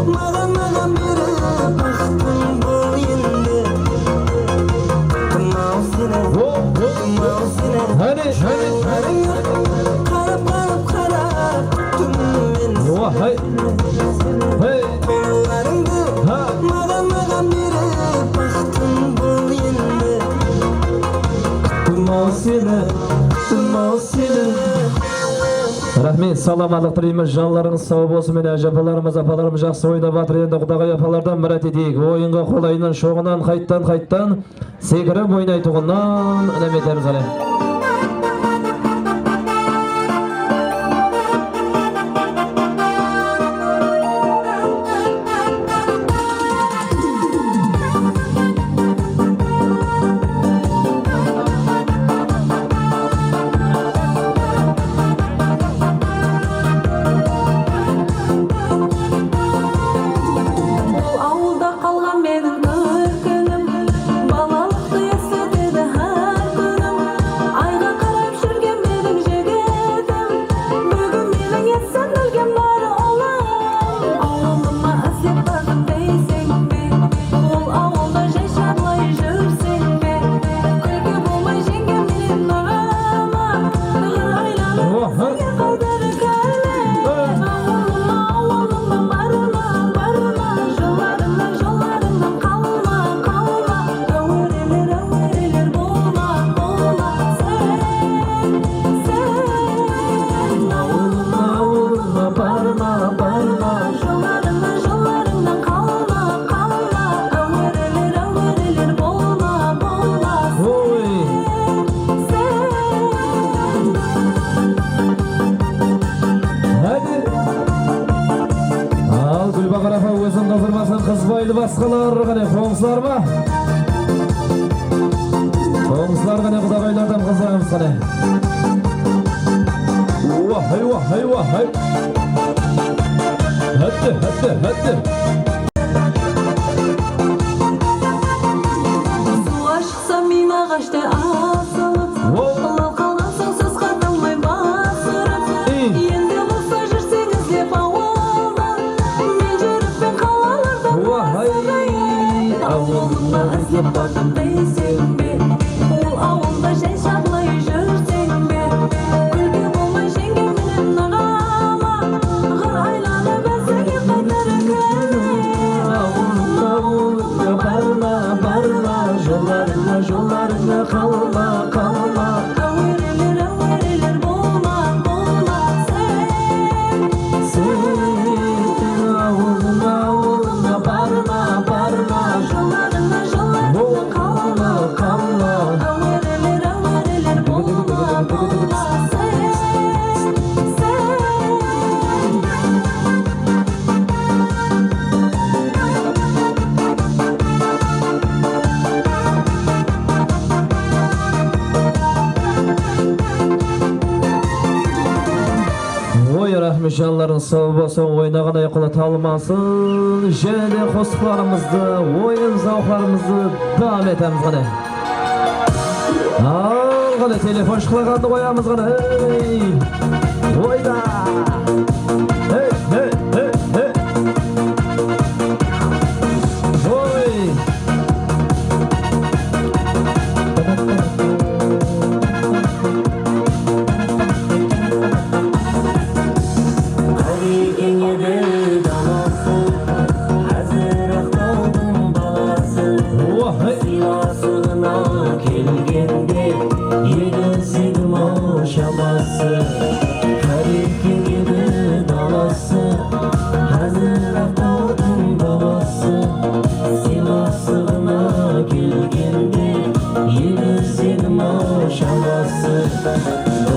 N: madan biri baktım bol yendi Kımav sene
M: Hadi.
N: Karap tuttum ben seni Kollarımda madan biri baktım bol yendi
M: Kımav seni. Rahmet, salamatlık dileymiz. Canlarınız sağ olsun. Mene ajapalarımız, apalarımız жақсы ойнап жатыр. Енді құдағай апалардан мұрат етейік. Ойынға қолайынан, шоғынан, қайттан секіріп ойнайтұғынан үнем етеміз ғалай.
N: Ауылда қалған менің көркінім балалықты есетеді әр күнім ай
M: Haydi başkalar gane komşular mı? Komşular gane kudagaylardan kızlarımız gane. Vay vay vay. Hadi.
Q: Suaş samim ağaçta asılıp Lal kaldan soğsuz katılmay basırıp Endi olsa jirseniz dep avalda Men жүріп ben kalalarda basırayım Avulumda izlep bardым deysen be Ol avulda жай шадлай жүрсең бе Күлкі болмай жеңгем менен нағама Ғыр айланып әсеге қайтарып келме Жолдарына қалма Әуерелер болма Сен ауылына барма Жолдарына қалма Әуерелер болма
M: Жанларын сау болса ойнаған айқылы талмасын және қосықларымызды ойын зауқларымызды дам етеміз ғана ал ғана телефон шықлағанды қоямыз ғана ойда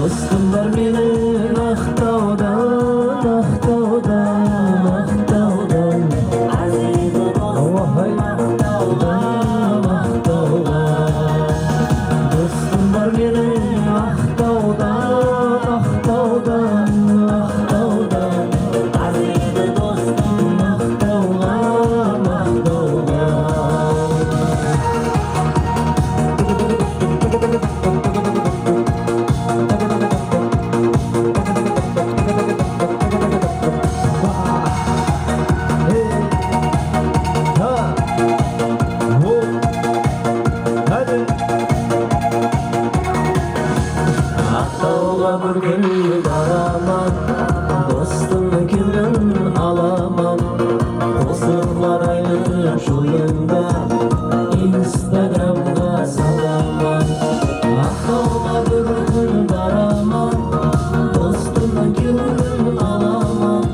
M: Dostumlar benim Ақтаудан Азиды dostum Ақтаудан Dostumlar benim Ақтаудан Азиды dostum Ақтаудан bir gün baramam Dostum kelgen alamam Qo'shiqlar aylanib joyimda Instagramga salaman Aqtoqqa bir kun baramam Dostum kelgen alamam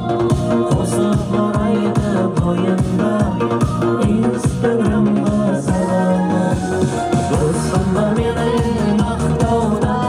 M: Qo'shiqlar aylanib joyimda Instagramga salaman Dostumlar mening Aqtoqdan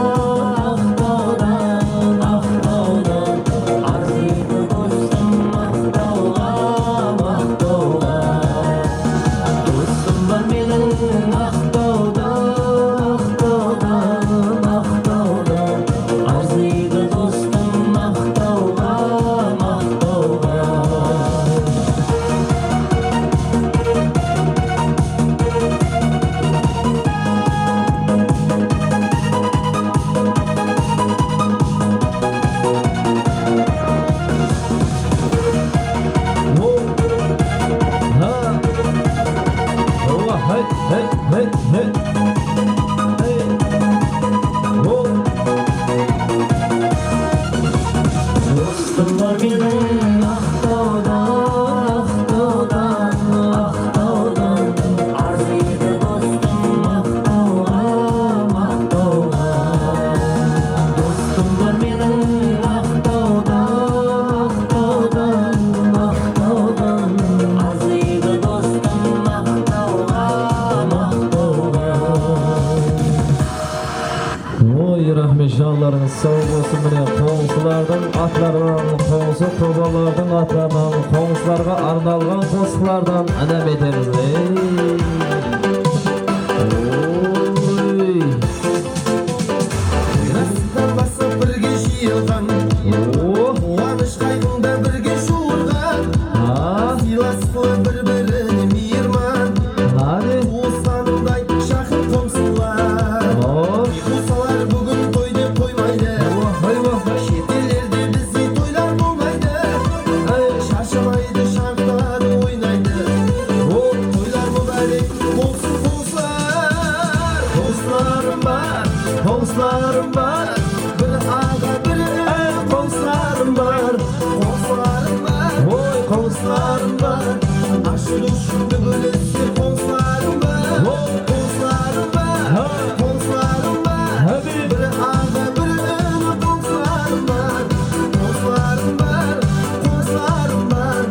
M: Canlarınız sağ olsun, mine komşulardan atlarından komşu, kobalardan atlarından komşular dostlarga arналган qo'shiqlardan anam etamiz.
N: Расында басып бірге жиылған, қуаныш қайғыңда бірге жуылған, сыйласқылы бір-біріне мейірман, туысқаныңдай жақын қомсылар. Қосалар бүгін той деп қоймайды, шетелдерде бізде тойлар болмайды, шашылайды, шаңқылары ойнайды. Тойлар мұбәрек болсын қосылар, қосыларым бар, қосыларым бар, бір аға бір қосыларым бар, қосыларым бар, ой қосыларым бар, ашылу үшінді бөлесте қосыларым бар, қосыларым бар, қосыларым бар, бір аға бір қосыларым бар, қосыларым бар, қосыларым бар,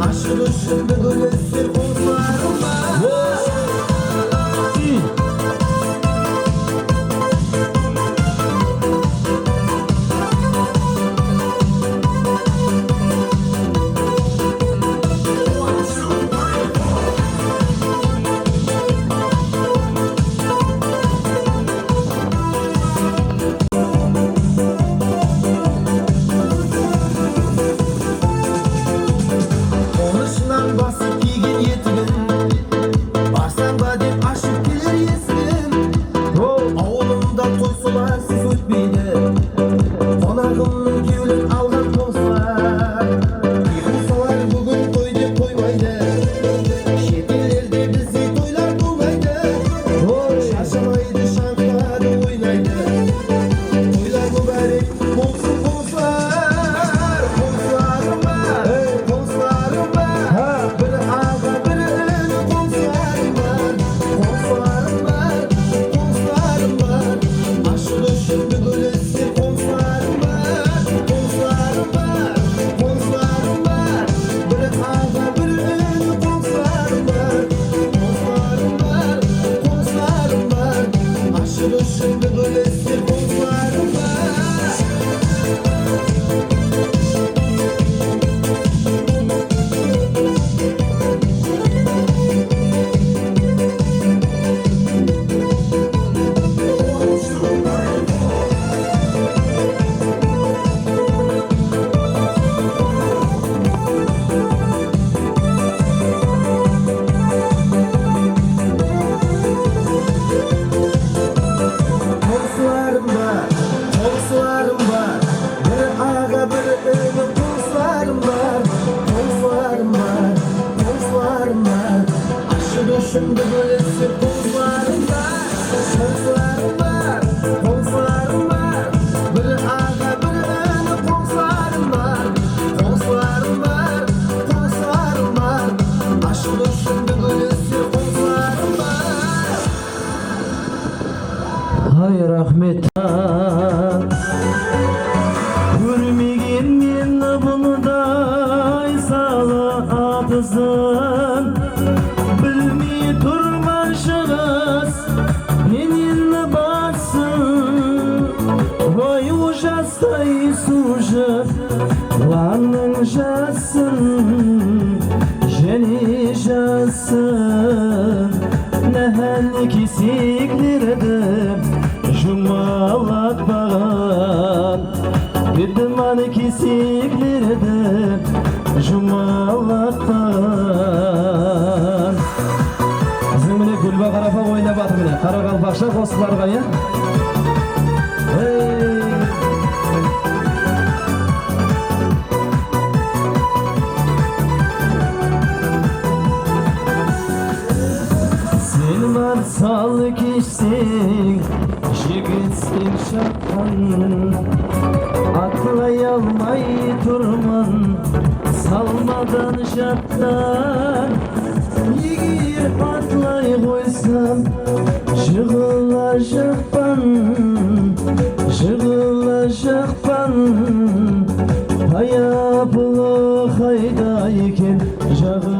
N: ашылу үшінді бөлесте қосыларым бар. Қонышынан басып киген етігін, барсам ба деп ашып келер есігін. Ауылымда той соларсыз өтпейді, қонағымның кеуілін алған қосылар. Қосалар бүгін той деп қоймайды, шетелдерде бізде тойлар болмайды, шашылайды, шаңқылары ойнайды. Тойлар мұбәрек болсын қосылар, қосыларым бар, қосыларым бар, бір аға бір қосыларым бар, қосыларым бар, қосыларым бар, ашылу үшінді бөлесте қосыларым бар, қосыларым бар, қосыларым бар, бір аға бір қосыларым бар, қосыларым бар, қосыларым бар, ашылу үшінді бөлесте қосыларым бар. Қосыларым бар, қосыларым бар, бір аға бір қосыларым бар, қосыларым бар, қосыларым бар, ашылу үшінді бөлесте қосыларым бар, қосыларым бар, қосыларым бар, бір аға бір қосыларым бар, қосыларым бар, қосыларым бар, ашылу үшінді бөлесте қосыларым бар.
M: Hay rahmet. Görmegen men bunday salatızın, bilmey turman şığız menin batsın. Vay ujastay sujı lanın jasın, jeni jasın. Nehel kisiklerdim jumalatmagan, Gıdman kisiklerdim jumalatmagan. Zimine Gülbaqarafa oynab atı mine, Qaraqalpaqsha qo'shiqlarga ya. Sen marsal kişsin, jigitsin şapkan, atlay almay turman, salmadan jattan. Егер атлай қойсам, жығыла жақпан, пая бұлы қайда екен жағы.